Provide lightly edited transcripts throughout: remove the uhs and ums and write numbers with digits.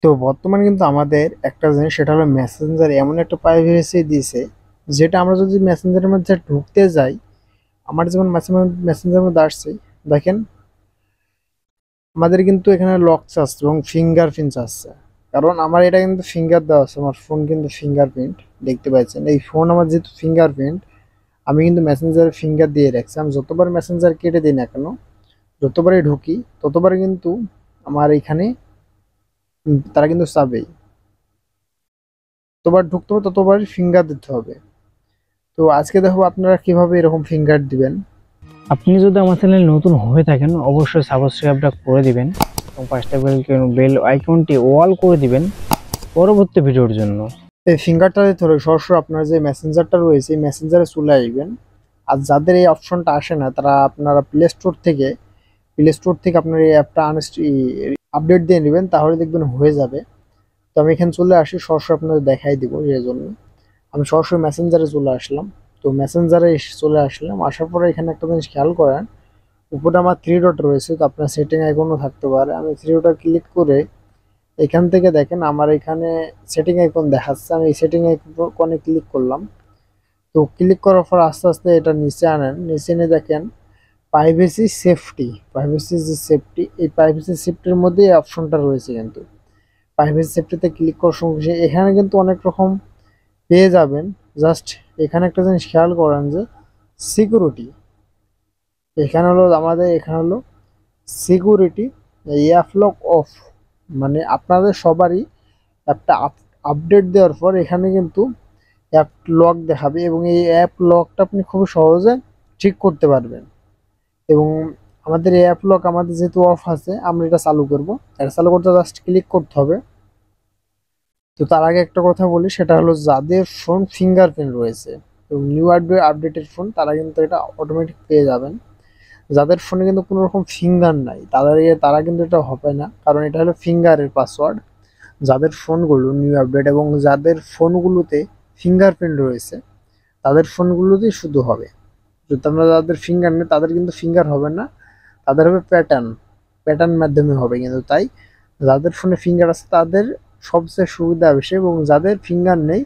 তো বর্তমানে কিন্তু আমাদের একটা জিনিস, সেটা হলো মেসেঞ্জার এমন একটা প্রাইভেসি দিয়েছে, যেটা আমরা যদি মেসেঞ্জারের মধ্যে ঢুকতে যাই, আমার যেমন মেসেঞ্জারের মধ্যে আসছে, দেখেন আমাদের কিন্তু এখানে লক চাচ্ছে এবং ফিঙ্গারপ্রিন্ট চাচ্ছে। কারণ আমার এটা কিন্তু ফিঙ্গার দেওয়া আছে, আমার ফোন কিন্তু ফিঙ্গারপ্রিন্ট দেখতে পাচ্ছেন। এই ফোন আমার যেহেতু ফিঙ্গারপ্রিন্ট, আমি কিন্তু মেসেঞ্জারে ফিঙ্গার দিয়ে রাখছি। আমি যতবার মেসেঞ্জার কেটে দিই না কেন, যতবারই ঢুকি ততবারই কিন্তু আমার এখানে তারা কিন্তু চাবেই, যতবার ঢুকতে হবে ততবারই ফিঙ্গার দিতে হবে। তো আজকে দেখো আপনারা কিভাবে এরকম ফিঙ্গার দিবেন। আপনি যদি আমার চ্যানেলে নতুন হয়ে থাকেন অবশ্যই সাবস্ক্রাইবটা করে দিবেন এবং পাঁচটা বেল আইকনটি অল করে দিবেন পরবর্তী ভিডিওর জন্য। এই ফিঙ্গারটা দিতে হলে সরাসরি আপনার যে মেসেঞ্জারটা রয়েছে এই মেসেঞ্জারে চলে আসবেন। আর যাদের এই অপশনটা আসে না, তারা আপনারা প্লে স্টোর থেকে আপনার এই অ্যাপটা আপডেট দিয়ে নেবেন, তাহলে দেখবেন হয়ে যাবে। তো আমি এখানে চলে আসি, সরাসরি আপনাদের দেখাই দিব। এর জন্য আমি সরাসরি মেসেঞ্জারে চলে আসলাম। তো মেসেঞ্জারে চলে আসলাম, আসার পরে এখানে একটা জিনিস খেয়াল করেন, উপরে আমার থ্রি ডট রয়েছে। তো আপনার সেটিং আইকনও থাকতে পারে। আমি থ্রি ডটে ক্লিক করে এখান থেকে দেখেন আমার এখানে সেটিং আইকন দেখাচ্ছে, আমি এই সেটিং আইকনে ক্লিক করলাম। তো ক্লিক করার পর আস্তে আস্তে এটা নিচে আনেন, নিচে এনে দেখেন প্রাইভেসি যে সেফটি, এই প্রাইভেসি সেফটির মধ্যে এই অপশনটা রয়েছে। কিন্তু প্রাইভেসি সেফটিতে ক্লিক করার সঙ্গে সঙ্গে এখানে কিন্তু অনেক রকম পেয়ে যাবেন। জাস্ট এখানে একটা জিনিস খেয়াল করেন যে সিকিউরিটি, এখানে হলো সিকিউরিটি অ্যাপ লক অফ, মানে আপনাদের সবারই অ্যাপটা আপডেট দেওয়ার পর এখানে কিন্তু অ্যাপ লক দেখাবে এবং এই অ্যাপ লকটা আপনি খুব সহজে ঠিক করতে পারবেন। এবং আমাদের এই অ্যাপ লক আমাদের যেহেতু অফ আছে, আমরা এটা চালু করব। এটা চালু করতে জাস্ট ক্লিক করতে হবে। তো তার আগে একটা কথা বলি, সেটা হলো যাদের ফোন ফিঙ্গারপ্রিন্ট রয়েছে এবং নিউ আপডেটেড ফোন, তারা কিন্তু এটা অটোমেটিক পেয়ে যাবেন। যাদের ফোনে কিন্তু কোনো রকম ফিঙ্গার নাই, তারা কিন্তু এটা হবে না, কারণ এটা হলো ফিঙ্গারের পাসওয়ার্ড। যাদের ফোনগুলো নিউ আপডেট এবং যাদের ফোনগুলোতে ফিঙ্গারপ্রিন্ট রয়েছে, তাদের ফোনগুলোতেই শুধু হবে। যদি আমরা যাদের ফিঙ্গার নেই, তাদের কিন্তু ফিঙ্গার হবে না, তাদের হবে প্যাটার্ন মাধ্যমে হবে। কিন্তু তাই যাদের ফোনে ফিঙ্গার আছে তাদের সবচেয়ে সুবিধা বেশি, এবং যাদের ফিঙ্গার নেই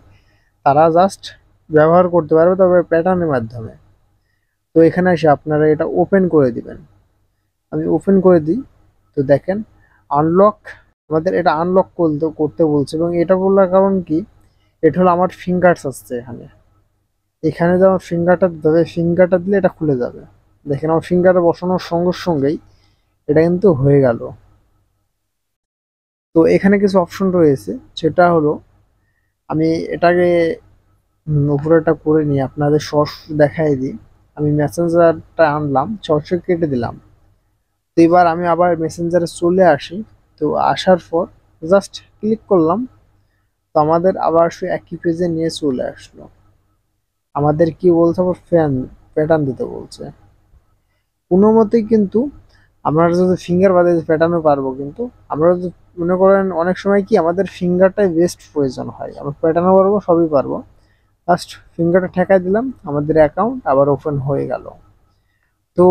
তারা জাস্ট ব্যবহার করতে পারবে, তবে প্যাটার্নের মাধ্যমে। তো এখানে এসে আপনারা এটা ওপেন করে দিবেন। আমি ওপেন করে দিই। তো দেখেন আনলক, আমাদের এটা আনলক করতে বলছে। এবং এটা বলার কারণ কি, এটা হলো আমার ফিঙ্গারস আসছে এখানে। এখানে যে আমার ফিঙ্গারটা দিতে হবে, ফিঙ্গারটা দিলে এটা খুলে যাবে। দেখেন আমার ফিঙ্গারটা বসানোর সঙ্গে সঙ্গেই এটা কিন্তু হয়ে গেল। তো এখানে কিছু অপশন রয়েছে, সেটা হলো আমি এটাকে উপরেটা করে নিয়ে আপনাদের সস দেখাই দিই। আমি মেসেঞ্জারটা আনলাম, সরাসরি কেটে দিলাম। তো এবার আমি আবার মেসেঞ্জারে চলে আসি। তো আসার পর জাস্ট ক্লিক করলাম, তো আমাদের আবার সে একই পেজে নিয়ে চলে আসলো। আমাদের কি বলছে, আবার প্যাটার্ন দিতে বলছে। কোনো মতেই কিন্তু আমরা যদি ফিঙ্গার বাদে প্যাটার্নও পারবো, কিন্তু আমরা যদি মনে করেন অনেক সময় কি আমাদের ফিঙ্গারটাই বেস্ট প্রয়োজন হয়, আমরা প্যাটার্নও পারবো, সবই পারবো। জাস্ট ফিঙ্গারটা ঠেকাই দিলাম, আমাদের অ্যাকাউন্ট আবার ওপেন হয়ে গেল। তো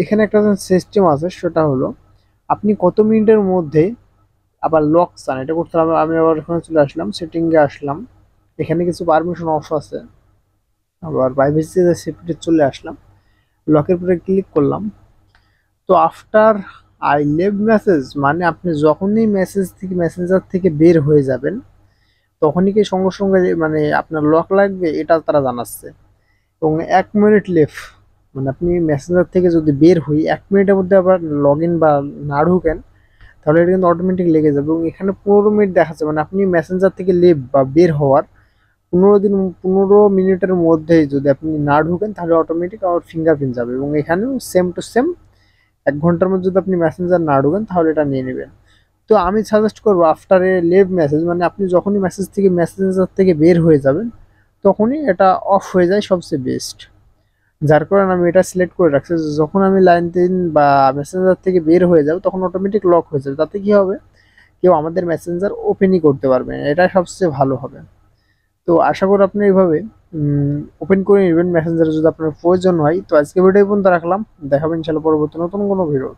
এখানে একটা সিস্টেম আছে, সেটা হলো আপনি কত মিনিটের মধ্যে আবার লক চান এটা করতে হবে। আমি আবার এখানে চলে আসলাম, সেটিংয়ে আসলাম, এখানে কিছু পারমিশন অফ আছে। আবার প্রাইভেসি সেফটি চলে আসলাম, লকের উপরে ক্লিক করলাম। তো আফটার আই লেভ মেসেজ, মানে আপনি যখনই মেসেঞ্জার থেকে বের হয়ে যাবেন, তখনই কি সঙ্গে সঙ্গে মানে আপনার লক লাগবে, এটা তারা জানাচ্ছে। এবং 1 মিনিট লেফট, মানে আপনি মেসেঞ্জার থেকে যদি বের হই 1 মিনিটের মধ্যে আবার লগ ইন বা না ঢুকেন, তাহলে এটা কিন্তু অটোমেটিক লেগে যাবে। এবং এখানে 15 মিনিট দেখাচ্ছে, মানে আপনি মেসেঞ্জার থেকে বা বের হওয়ার 15 মিনিটের মধ্যেই যদি আপনি না ঢুকেন, তাহলে অটোমেটিক আবার ফিঙ্গারপ্রিন্ট যাবে। এবং এখানেও সেম টু সেম 1 ঘন্টার মধ্যে যদি আপনি মেসেঞ্জার না ঢুকেন, তাহলে এটা নিয়ে নেবেন। তো আমি সাজেস্ট করবো আফটার এ লেভ মেসেজ, মানে আপনি যখনই মেসেঞ্জার থেকে বের হয়ে যাবেন, তখনই এটা অফ হয়ে যায়, সবচেয়ে বেস্ট। যার কারণে আমি এটা সিলেক্ট করে রাখছি, যখন আমি লাইন 3 বা মেসেঞ্জার থেকে বের হয়ে যাব, তখন অটোমেটিক লক হয়ে যাবে। তাতে কি হবে, কেউ আমাদের মেসেঞ্জার ওপেনই করতে পারবে না, এটা সবচেয়ে ভালো হবে। তো আশা করি আপনি এইভাবে ওপেন করে নেবেন মেসেঞ্জারে যদি আপনার প্রয়োজন হয়। তো আজকে ভিডিও পর্যন্ত রাখলাম, দেখাবেন ইনশাআল্লাহ পরবর্তী নতুন কোনো ভিডিও।